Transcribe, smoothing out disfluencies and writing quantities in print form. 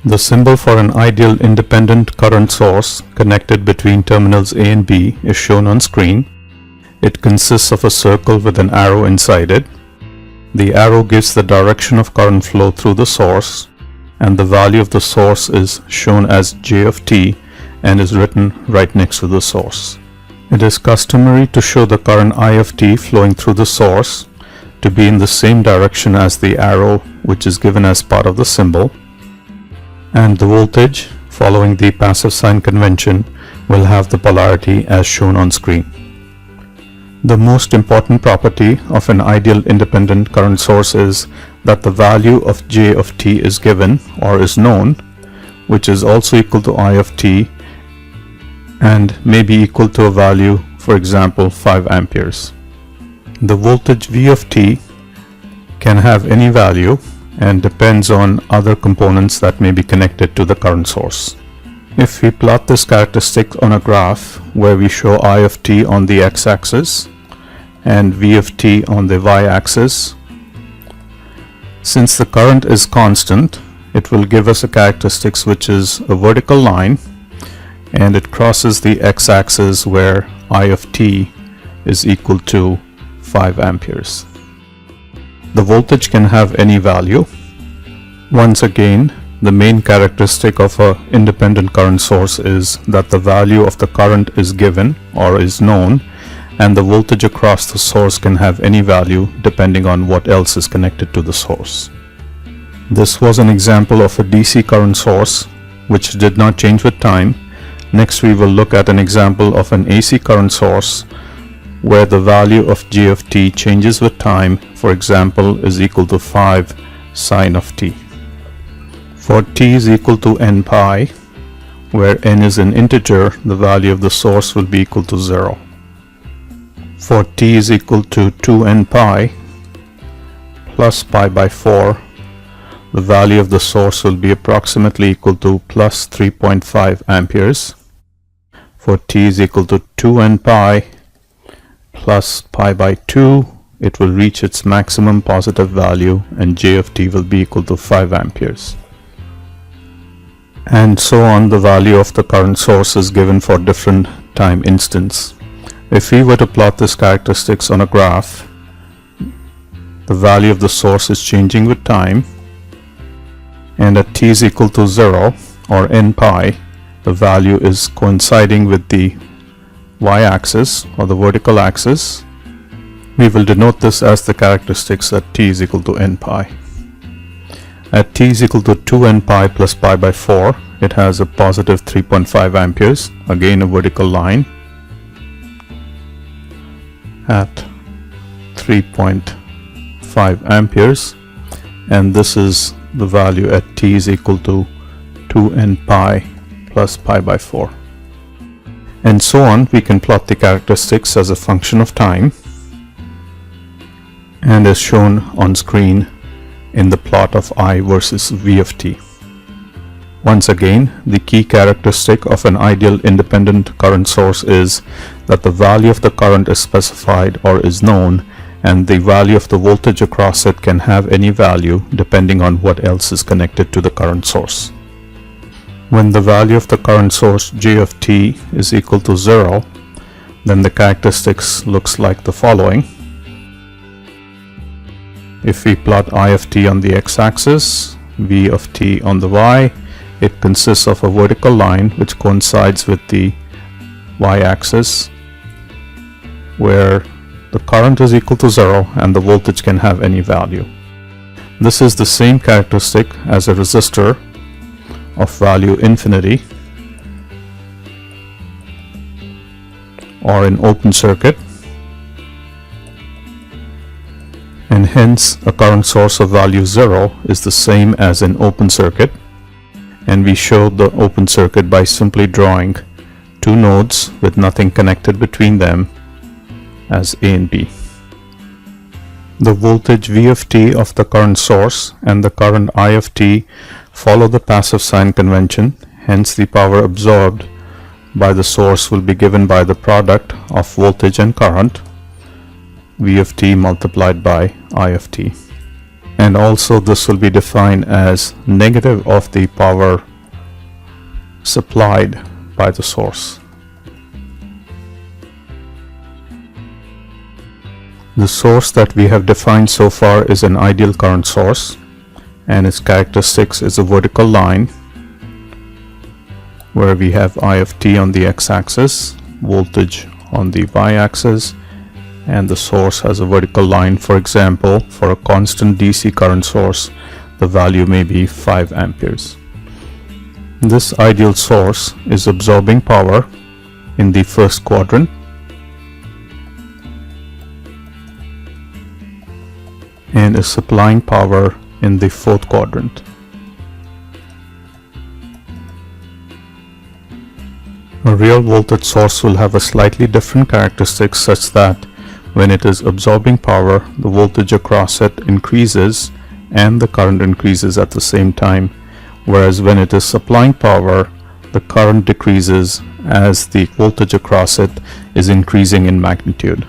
The symbol for an ideal independent current source connected between terminals A and B is shown on screen. It consists of a circle with an arrow inside it. The arrow gives the direction of current flow through the source, and the value of the source is shown as J of t and is written right next to the source. It is customary to show the current I of t flowing through the source to be in the same direction as the arrow, which is given as part of the symbol, and the voltage, following the passive sign convention, will have the polarity as shown on screen. The most important property of an ideal independent current source is that the value of J of t is given or is known, which is also equal to I of t and may be equal to a value, for example, 5 amperes. The voltage V of t can have any value and depends on other components that may be connected to the current source. If we plot this characteristic on a graph where we show I of t on the x-axis and V of t on the y-axis, since the current is constant, it will give us a characteristic which is a vertical line, and it crosses the x-axis where I of t is equal to 5 amperes. The voltage can have any value. Once again, the main characteristic of an independent current source is that the value of the current is given or is known, and the voltage across the source can have any value depending on what else is connected to the source. This was an example of a DC current source which did not change with time. Next, we will look at an example of an AC current source where the value of J of t changes with time, for example, is equal to 5 sine of t. For t is equal to n pi, where n is an integer, the value of the source will be equal to 0. For t is equal to 2n pi plus pi by 4, the value of the source will be approximately equal to plus 3.5 amperes. For t is equal to 2n pi plus pi by 2, it will reach its maximum positive value and J of t will be equal to 5 amperes. And so on, the value of the current source is given for different time instants. If we were to plot this characteristics on a graph, the value of the source is changing with time, and at t is equal to 0 or n pi, the value is coinciding with the y-axis or the vertical axis. We will denote this as the characteristics at t is equal to n pi. At t is equal to 2n pi plus pi by 4, it has a positive 3.5 amperes, again a vertical line at 3.5 amperes, and this is the value at t is equal to 2n pi plus pi by 4. And so on, we can plot the characteristics as a function of time and as shown on screen in the plot of I versus V of t. Once again, the key characteristic of an ideal independent current source is that the value of the current is specified or is known, and the value of the voltage across it can have any value depending on what else is connected to the current source. When the value of the current source J of t is equal to 0, then the characteristics looks like the following. If we plot I of t on the x-axis, V of t on the y, it consists of a vertical line which coincides with the y-axis, where the current is equal to 0 and the voltage can have any value. This is the same characteristic as a resistor of value infinity or an open circuit, and hence a current source of value 0 is the same as an open circuit, and we show the open circuit by simply drawing two nodes with nothing connected between them as A and B. The voltage V of t of the current source and the current I of t follow the passive sign convention, hence the power absorbed by the source will be given by the product of voltage and current, V of t multiplied by I of t. and also this will be defined as negative of the power supplied by the source. The source that we have defined so far is an ideal current source, and its characteristics is a vertical line where we have I of t on the x-axis, voltage on the y-axis, and the source has a vertical line. For example, for a constant DC current source, the value may be 5 amperes. This ideal source is absorbing power in the first quadrant and is supplying power in the fourth quadrant. A real voltage source will have a slightly different characteristics such that when it is absorbing power, the voltage across it increases and the current increases at the same time, whereas when it is supplying power, the current decreases as the voltage across it is increasing in magnitude.